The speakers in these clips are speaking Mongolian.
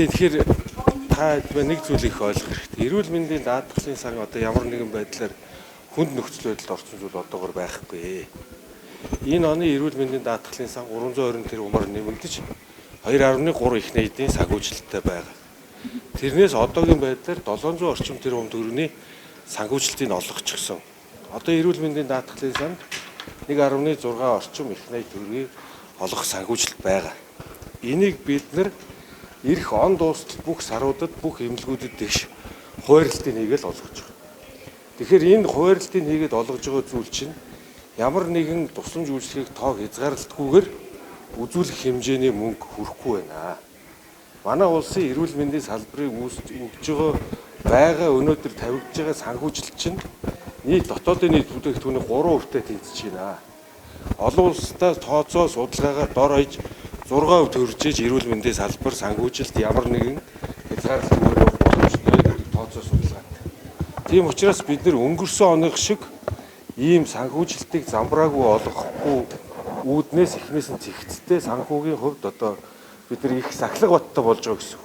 Тэгэхээр та нэг зүйл их ойлгох хэрэгтэй. Эрүүл мэндийн даатгалын сан одоо ямар нэгэн байдлаар хүнд нөхцөл байдалд орсон зүйл одоогор байхгүй. Энэ оны эрүүл мэндийн даатгалын сан 320 тэрбумаар нэмэгдэж 2.3 их найдын санхүүжилттэй байгаа. Тэрнээс одоогийн байдлаар 700 орчим тэрбум төгрөгийн санхүүжилтийг олгочихсон. Одоо эрүүл мэндийн даатгалын санд 1.6 орчим их найд төгрөгийг олгох санхүүжилт байгаа. Энийг бид нар ирэх он дуустал бүх саруудад бүх эмнэлгүүдэд тэгш хуваарлтыг хийгээл олгож байгаа. Тэгэхээр энэ хуваарлтыг хийгээд олгож байгаа зүйл чинь ямар нэгэн тусламж үйлчлэгийг тоог хязгаарлалтгүйгээр үзүүлэх хэмжээний мөнгө хүрэхгүй байна. Манай улсын эрүүл мэндийн салбарыг өгж байгаа өнөөдөр тавигдж байгаа санхүүжилт чинь нийт дотоодын нийт бүтээгдэхүүний 3%-тай тэнцэж байна. Олон улстай тооцоо судалгаагаар дор хаяж 6% төржиж эрүүл мэндийн салбар санхүүжилт ямар нэгэн хязгаарлалтгүй боломжтой гэдэг тооцоо судалгаатай. Тийм учраас бид нэр өнгөрсөн оных шиг ийм санхүүжилтийг замбраагүй олгохгүй үүднээс эхнээс нь цэгцтэй санхүүгийн хувьд одоо бид нар их сахлах баттай болж байгаа гэсэн.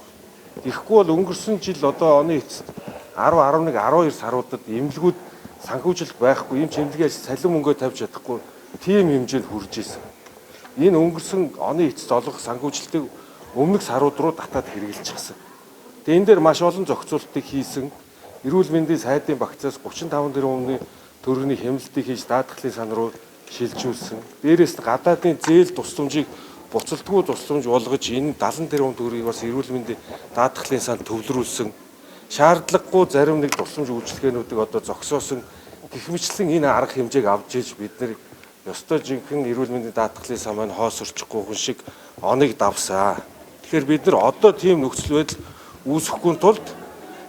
Тэгэхгүй бол өнгөрсөн жил одоо оны эцэст 10, 11, 12 саруудад эмнэлгүүд санхүүжилт байхгүй, ийм чимлэгийн ажил салин мөнгөө тавьж чадахгүй тийм хэмжээнд хүрж ирсэн. Энэ өнгөрсөн оны эцэст олгох санхүүжилтийг өмнөх сарууд руу татаад хэрэгжилчихсэн. Тэгээ энэ дээр маш олон зохицуултыг хийсэн. Эрүүл мэндийн сайдын багцаас 35 тэрбумын төгрөгийн хямралтыг хийж даатгалын сан руу шилжүүлсэн. Дээрээс нь гадаадын зээл тусламжийг буцалтгүй тусламж болгож энэ 70 тэрбум төгрөгийг бас эрүүл мэндийн даатгалын санд төвлөрүүлсэн. Шаардлагагүй зарим нэг тусламж үйлчилгээнүүдийг одоо зогсоосон. Гэх мэтлэн энэ арга хэмжээг авч ийж бид нэр ёстой жинхэнэ эрүүл мэндийн даатгалын сан маань хоос орчихгүй хүн шиг оныг давсаа. Тэгэхээр бид нар одоо тийм нөхцөл байдал үүсэхгүй тулд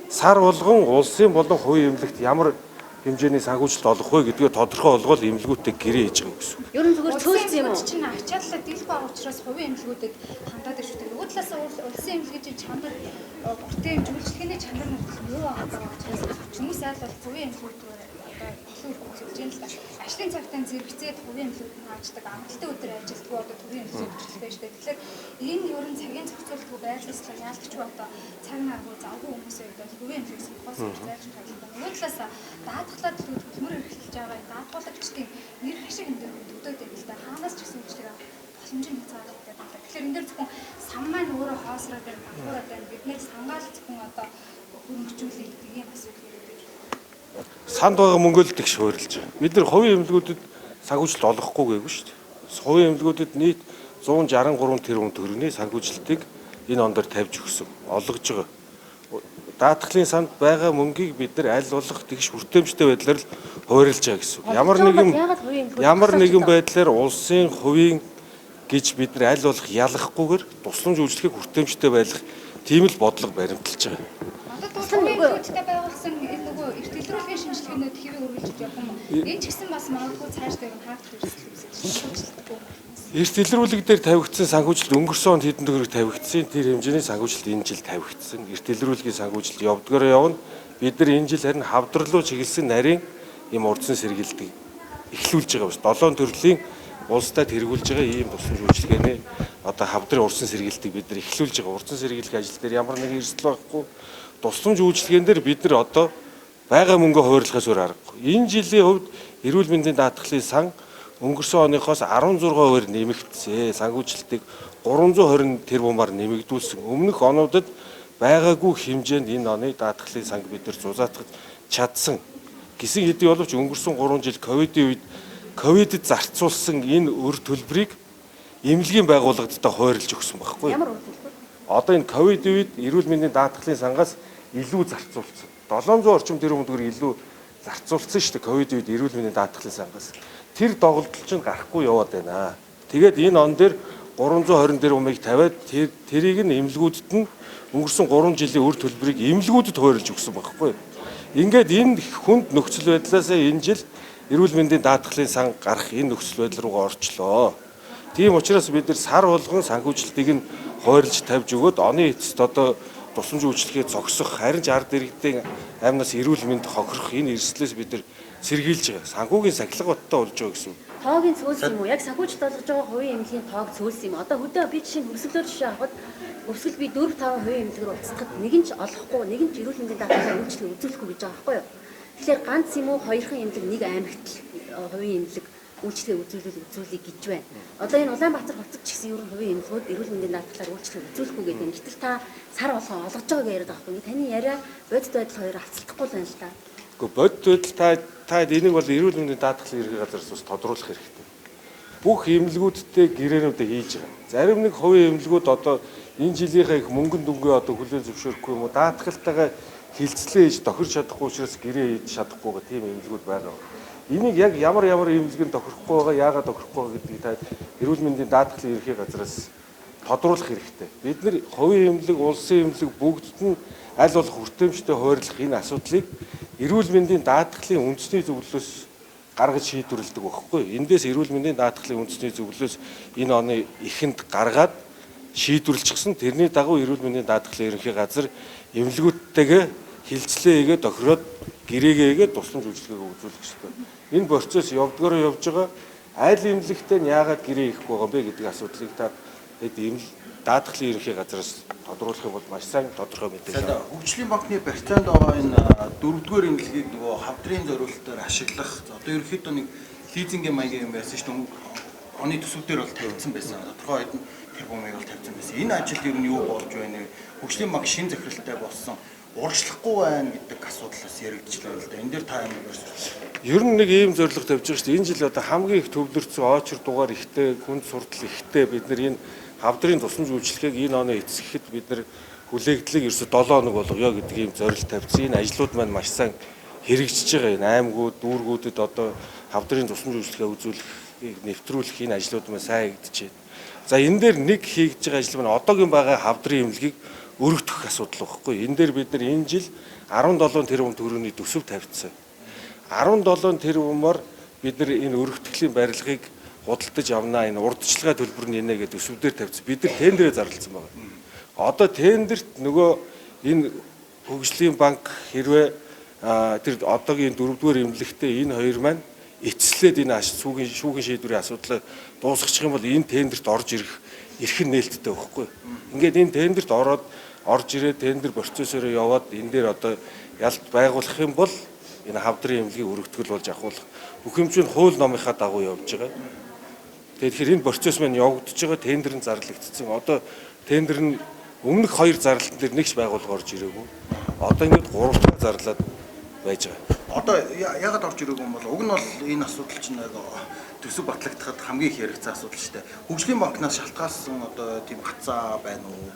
сар болгон улсын болон хувийн эмнэлэгт ямар хэмжээний санхүүжилт олгох вэ гэдгээ тодорхой олгоод эмнэлгүүтээ гэрээ хийж байгаа гэсэн. Ер нь зүгээр цөөлсөн юм уу? Чинь ачааллаа дийлэх байгаа учраас хувийн эмнэлгүүдэд хандаад ирж байгаа. Нөгөө талаас улсын эмнэлгийн чанар бүртээ зөвлөлтний чанар нь юу байгаа учраас хүмүүс айл бол хувийн эмнэлгүүдээр илүү их үзүүлж байна л да. Ажлын цагтаа зэрэгцээд хувийн эмнэлгүүд нь хааждаг, амралтын өдөр ажилтгүй одоо хувийн эмнэлгүүд хөдөлгөөн шүү дээ. Тэгэхээр энэ ер нь цагийн зохицуултгүй байрлалчлаа яалтчгүй одоо цаг наргүй завгүй хүмүүсээ бол хувийн эмнэлгээс хос зайлж байгаа. Нөгөө талаас даатгалаад хөдөлмөр эрхэлж байгаа даатгалагчдын нэр хашиг энэ дээр төдөөд байл та хаанаас ч гэсэн үчлэг боломжийн хязгаарлалт гэдэг байна. Тэгэхээр энэ дээр зөвхөн сан маань өөрөө хоосроод байна, банхураад байна. Бид нэр сангаал зөвхөн одоо хөрөнгөжүүлэх гэдэг юм асуудал гэдэг. Санд байгаа мөнгөөл тэгш хөөрлж байгаа. Бид нар хувийн эмнэлгүүдэд санхүүжилт олгохгүй гэв шүү дээ. Хувийн эмнэлгүүдэд нийт 163 тэрбум төгрөгийн санхүүжилтийг энэ он дээр тавьж өгсөн, олгож байгаа. Даатгалын санд байгаа мөнгийг бид нар аль болох тэгш хүртээмжтэй байдлаар л хуваарлж байгаа гэсэн. Ямар нэгэн байдлаар улсын хувийн гэж бид нар аль болох ялахгүйгээр тусламж үйлчлэгийг хүртээмжтэй байлгах тийм л бодлого баримталж байгаа. Хувийн байгуулсан нөгөө эрт илрүүлгийн шинжилгээнүүд хэвээ үргэлжлэж явах юм. Энэ ч гэсэн бас магадгүй цаашдаа юм хаагдах хэрэгсэл. Эрт илрүүлэг дээр тавигдсан санхүүжилт өнгөрсөн онд хэдэн төгрөг тавигдсан тэр хэмжээний санхүүжилт энэ жил тавигдсан. Эрт илрүүлгийн санхүүжилт явдгаар явна. Бид нар энэ жил харин хавдралуу чиглэсэн нарийн ийм урдсан сэргийлтийг эхлүүлж байгаа бас 7 төрлийн улстай тэргүүлж байгаа ийм тусламж үйлчилгээний одоо хавдрын урдсан сэргийлтийг бид нар эхлүүлж байгаа. Урдсан сэргийлэх ажил дээр ямар нэгэн эрсдэл байхгүй. Тусламж үйлчилгээн дээр бид нар одоо байгаа мөнгө хуваарлахаас өөр аргагүй. Энэ жилийн хувьд эрүүл мэндийн даатгалын сан өнгөрсөн оныхоос 16%-аар нэмэгдсэн. Санхүүжилтийг 320 тэрбумаар нэмэгдүүлсэн. Өмнөх онуудад байгаагүй хэмжээнд энэ оны даатгалын санг бид нар зузаатгах чадсан. Гисэн хэдий боловч өнгөрсөн 3 жил ковидын үед ковидд зарцуулсан энэ өр төлбөрийг эмнэлгийн байгууллагуудад хуваарлж өгсөн байхгүй юу? Ямар өр төлбөр? Одоо энэ ковидын үед эрүүл мэндийн даатгалын сангаас илүү зарцуулсан. 700 орчим тэрбум төгрөг илүү зарцуулсан шүү дээ ковидын үед эрүүл мэндийн даатгалын сангаас. Тэр доголдол чинь гарахгүй яваад байна. Тэгээд энэ он дээр 320 тэрбумыг тавиад тэрийг нь эмнэлгүүдэд нь өнгөрсөн 3 жилийн өр төлбөрийг эмнэлгүүдэд хуваарлж өгсөн байхгүй юу? Ингээд энэ хүнд нөхцөл байдлаас энэ жил эрүүл мэндийн даатгалын сан гарах энэ нөхцөл байдал руугаа орчлоо. Тийм учраас бид нар сар болгон санхүүжилтийг нь хуваарлж тавьж өгөөд оны эцэст одоо тусламж үйлчлэгээ зогсох харин ард иргэдийн амнаас эрүүл мэнд хохирох энэ эрсдлээс бид нар сэргийлж байгаа. Санхүүгийн сахилга баттай болж байгаа гэсэн. Тоогийн цөөлс юм уу? Яг санхүүжилт болгож байгаа хувийн эмнэлгийн тоог цөөлс юм. Одоо хөдөө би жишээ нь өрсөлдөөр жишээ авахад өрсгөл би 4-5 хувийн эмнэлгээр уулзахад нэг нь ч олохгүй, нэг нь ч эрүүл мэндийн даатгалаар үйлчлэг үзүүлэхгүй гэж байгаа байхгүй юу? Тэгэхээр ганц юм уу хоёрхан эмнэлэг нэг аймагт хувийн эмнэлэг үйлчлэгээ үзүүлэх гэж байна. Одоо энэ Улаанбаатар хотод ч гэсэн ер нь хувийн эмнэлгүүд эрүүл мэндийн даатгалаар үйлчлэгээ үзүүлэхгүй гэдэг юм. Гэтэл та сар болгон олгож байгааг яриад байгаа байхгүй юу? Таны яриа бодит байдал хоёроо хацлахгүй байна л да. Гэхдээ бодит байдал та энийг бол эрүүл мэндийн даатгалын ерхий газраас бас тодруулах хэрэгтэй. Бүх эмнэлгүүдтэй гэрээнүүдээ хийж байгаа. Зарим нэг хувийн эмнэлгүүд одоо энэ жилийнхээ их мөнгөн дүнгээ одоо хүлээн зөвшөөрөхгүй юм уу? Даатгалтайгаа хилцлээ хийж тохирч чадахгүй учраас гэрээ хийж чадахгүй гэх тийм эмнэлгүүд байгаа. Энийг яг ямар эмнэлгийн тохирохгүй байгаа, яагаад тохирохгүй байгаа гэдгийг та эрүүл мэндийн даатгалын ерхий газраас тодруулах хэрэгтэй. Бид нар хувийн эмнэлэг, улсын эмнэлэг бүгдд нь аль болох хүртээмжтэй хойрлох энэ асуудлыг эрүүл мэндийн даатгалын үндэсний зөвлөлөөс гаргаж шийдвэрлэдэг байхгүй. Эндээс эрүүл мэндийн даатгалын үндэсний зөвлөлөөс энэ оны эхэнд гаргаад шийдвэрлэчихсэн. Тэрний дагуу эрүүл мэндийн даатгалын ерөнхий газар эмнэлгүүдтэйгээ хилцлээ хийгээд тохироод гэрээгээгээд тусламж үйлчилгээгээ үзүүлэх ёстой. Энэ процесс явж байгаа. Айл эмнэлэгтэй нь яагаад гэрээ ихгүй байгаа юм бэ гэдэг асуудлыг та даатгалын ерөнхий газраас тодруулах юм бол маш сайн тодорхой мэдээлэл авах. Хөгжлийн банкны барьцаанд байгаа энэ 4-р эмнэлгийг нөгөө хавдрын зориулалтаар ашиглах. Одоо ерөнхийдөө нэг лизингийн маягийн юм байсан шүү дээ. Оны төсөвдөр бол тавьсан байсан. Тодорхой хэдэн тэрбумыг бол тавьсан байсан. Энэ ажил ер нь юу болж байна вэ? Хөгжлийн банк шин захиралтай болсон. Урагшлахгүй байна гэдэг асуудлаас яригдчихлээ л да. Энэ дээр та юм ярьж. Ер нь нэг ийм зорилго тавьж байгаа шүү дээ. Энэ жил одоо хамгийн их төвлөрсөн очир дугаар ихтэй, хүнд суртал ихтэй бид нар энэ хавдрын тусламж үйлчлэгийг энэ оны эцэсгэхэд бид нар хүлээгдлийг ерөөсө 7 хоног болгоё гэдэг ийм зорилт тавьсан. Энэ ажлууд маань маш сайн хэрэгжиж байгаа. Энэ аймагуд, дүүргүүдэд одоо хавдрын тусламж үйлчлэгээ үзүүлэхийг нэвтрүүлэх энэ ажлууд маань сайн хийгдэж байна. За энэ дээр нэг хийж байгаа ажил маань одоогийн байгаа хавдрын эмнэлгийг өргөдөх асуудал байхгүй. Энэ дээр бид нар энэ жил 17 тэрбум төгрөгийн төсөв тавьчихсан. 17 тэрбумаар бид нар энэ өргөтгөлийн барилгыг худалдаж авнаа, энэ урдчилгаа төлбөр нь нэ гэдэг төсөв дээр тавьчихсан. Бид нар тендерээ зарласан байна. Одоо тендерт нөгөө энэ хөгжлийн банк хэрвээ тэр одоогийн 4-р эмнэлэгтээ энэ хоёр маань эцэслээд энэ шүүхийн шийдвэрийн асуудлыг дуусгачих юм бол энэ тендерт орж ирэх нь нээлттэй байхгүй. Ингээд энэ тендерт орж ирээд тендер процессороо яваад энэ дээр одоо ялт байгуулах юм бол энэ хавдрын эмнэлгийг өргөтгөл болж ахуулах бүх юм чинь хууль номынхаа дагуу явж байгаа. Тэгэхээр энэ процесс маань явагдаж байгаа, тендер нь зарлагдсан. Одоо тендер нь өмнөх 2 зарлалтын дээр нэгч байгуулга орж ирээгүй. Одоо ингээд 3 дахь зарлаад байж байгаа. Одоо яагаад орж ирээгүй юм бол уг нь бол энэ асуудал чинь яг төсөв батлагдахад хамгийн их яригдсан асуудал шүү дээ. Хөгжлийн банкнаас шалтгаалсан одоо тийм хацаа байна уу?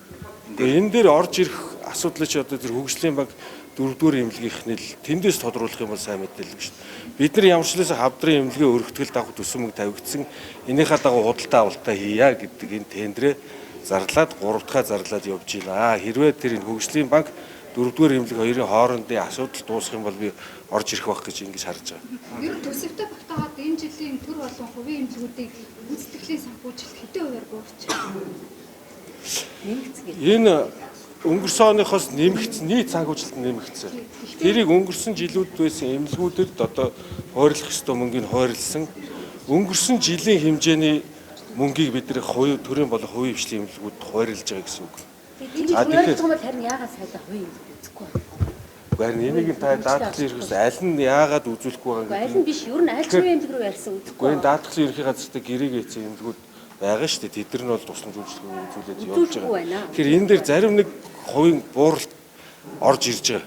Энэ дээр орж ирэх асуудал чи одоо тэр хөгжлийн банк 4-р эмнэлгийнхний л тэндээс тодруулах юм бол сайн мэдээлэл шүү дээ. Бид нар ямар ч хэлээс хавдрын эмнэлгээ өргөтгөл давах төсөмөг тавигдсан. Энийхээ дагуу худалдаа авалтаа хийя гэдэг энэ тендрээ зарлаад 3 дахь зарлаад явж байна. Хэрвээ тэр энэ хөгжлийн банк 4-р эмнэлэг хоёрын хоорондын асуудал дуусах юм бол би орж ирэх байх гэж ингэж харж байгаа. Ер нь төсөвтэй багтаагаад энэ жилийн төр болон хувийн эмнэлгүүдийг гүйцэтгэлийн санхүүжилт хэдэн хувиар буурч Энэ өнгөрсөн оныхоос нэмэгдсэн нийт санхүүжилт нэмэгдсэн. Тэрийг өнгөрсөн жилүүд байсан эмнэлгүүдэд одоо хойрлох ёстой мөнгийг хойрлсон. Өнгөрсөн жилийн хэмжээний мөнгийг бид нэр төрийн болон хувийн хвшлийн эмнэлгүүд хойрлж байгаа гэсэн үг. Тэгэхээр харин яагаад сайдаа хувийн эмнэлэг үзэхгүй байна? Харин энийг та даатгалын ерхээс аль нь яагаад үзүүлэхгүй байгаа юм. Аль нь биш, ер нь аль ч хувийн эмнэлэг рүү ярьсан үзэхгүй. Энэ даатгалын ерхий газартай гэрээг хийсэн эмнэлгүүд байгаа шүү дээ. Тэд нар нь бол тусламж үйлчлэгээ үзүүлээд явж байгаа. Тэгэхээр энэ дээр зарим нэг хувийн бууралт орж ирж байгаа.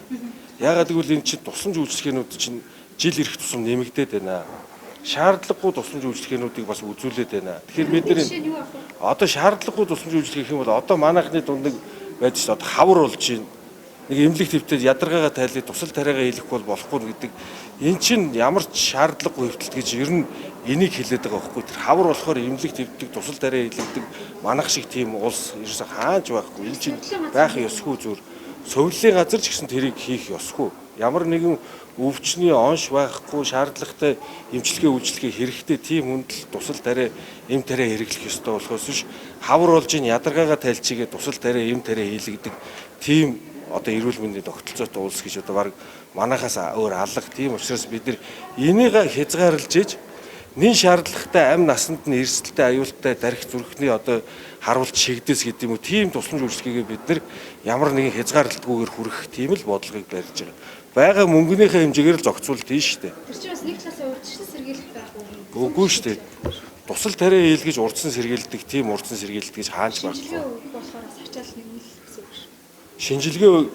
Яагаад гэвэл энэ чинь тусламж үйлчлэгээнүүд чинь жил ирэх тусам нэмэгдээд байна. Шаардлагагүй тусламж үйлчлэгээнүүдийг бас үзүүлээд байна. Тэгэхээр бид нар одоо шаардлагагүй тусламж үйлчлэг гэх юм бол одоо манайхны дунд нэг байж шүү дээ. Хавар болж байна. Нэг эмнэлэг төвтэй ядаргаагаа тайлбар тусал тариагаа хийх болохгүй гэдэг. Эн чинь ямар ч шаардлагагүй хөвтөлт гэж ер нь энийг хэлээд байгаа байхгүй. Тэр хавар болохоор эмнэлэг төвдөг тусал тариа хийлэгдэг манах шиг тийм улс ерөөсө хааж байхгүй. Энэ чинь байх ёсгүй зүгээр. Совлын газар ч гэсэн тэрийг хийх ёсгүй. Ямар нэгэн өвчний онш байхгүй шаардлагатай эмчилгээ үйлчлэгээ хэрэгтэй тийм хүндэл тусал тариа эм тариа хэрэглэх ёстой болохоос биш хавар болж ин ядаргаагаа тайлчигээ тусал тариа эм тариа хийлэгдэг тийм одоо эрүүл мэндийн тогтолцоотой улс гэж одоо баг манайхаас өөр алга. Тийм учраас бид нар энийг хязгаарлаж иж нэн шаардлагатай амь насанд нь эрсдэлтэй аюултай дарих зүрхний одоо харуулт шигдэс гэдэг юм уу тийм тусламж үйлчлэгээ бид нар ямар нэгэн хязгаарлалтгүйгээр хүрэх тийм л бодлогыг барьж байгаа мөнгөнийхөө хэмжээгээр л зохицуулт тийм шүү дээ. Тэр чинь бас нэг талаас урьдчилан сэргийлэх байхгүй юу? Үгүй шүү дээ. Тусал тариа хийлгэж урдсан сэргийлдэг тийм урдсан сэргийлдэг гэж хааж байхгүй. Болохоор ачаал нэг л гэсэн үг шүү.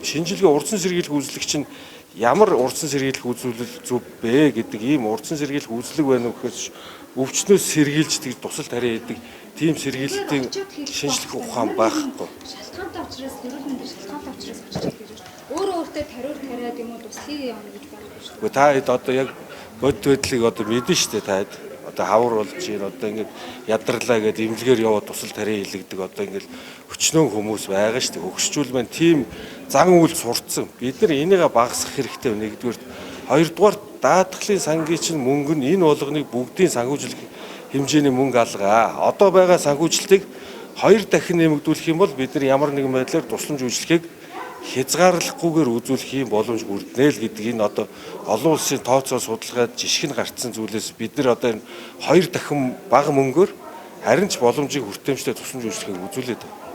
Шинжилгээ урдсан сэргийлэх үзлэг чинь ямар урдсан сэргийлэх үзүүлэл зүв бэ гэдэг ийм урдсан сэргийлэх үзлэг байна уу гэхээс өвчнөөс сэргийлждэг тусал тариа хийдэг тийм сэргийлэлтийн шинжлэх ухаан байхгүй. Шалтгаантай учраас эрүүл мэндийн шалтгаантай учраас очиж гэж өөрөө өөртөө тариур тариад юм уу туслахыг явна гэж байхгүй шүү. Гэхдээ та хэд одоо яг бодит байдлыг одоо мэдэн штэ та хэд одоо хавар болж чинь одоо ингээд ядарлаа гэдэг имлэгээр яваад тусал тариа хийлэгдэг одоо ингээд өчнөө хүмүүс байгаа штэ хөгшчүүл маань тийм зан үйл сурцсан. Бид нар энийг багасгах хэрэгтэй нэгдүгээр хоёрдугаар даатгалын сангийн чинь мөнгө нь энэ болгоныг бүгдийн санхүүжлэх хэмжээний мөнгө алгаа. Одоо байгаа санхүүжилтийг 2 дахин нэмэгдүүлэх юм бол бид нар ямар нэгэн байдлаар тусламж үйлчлэгийг хязгаарлахгүйгээр үзүүлэх юм боломж бүрднэ л гэдэг энэ одоо олон улсын тооцоо судалгаад жишг нь гарцсан зүйлээс бид нар одоо энэ 2 дахин бага мөнгөөр харин ч боломжийг хүртээмжтэй тусламж үйлчлэгийг үзүүлээд байна.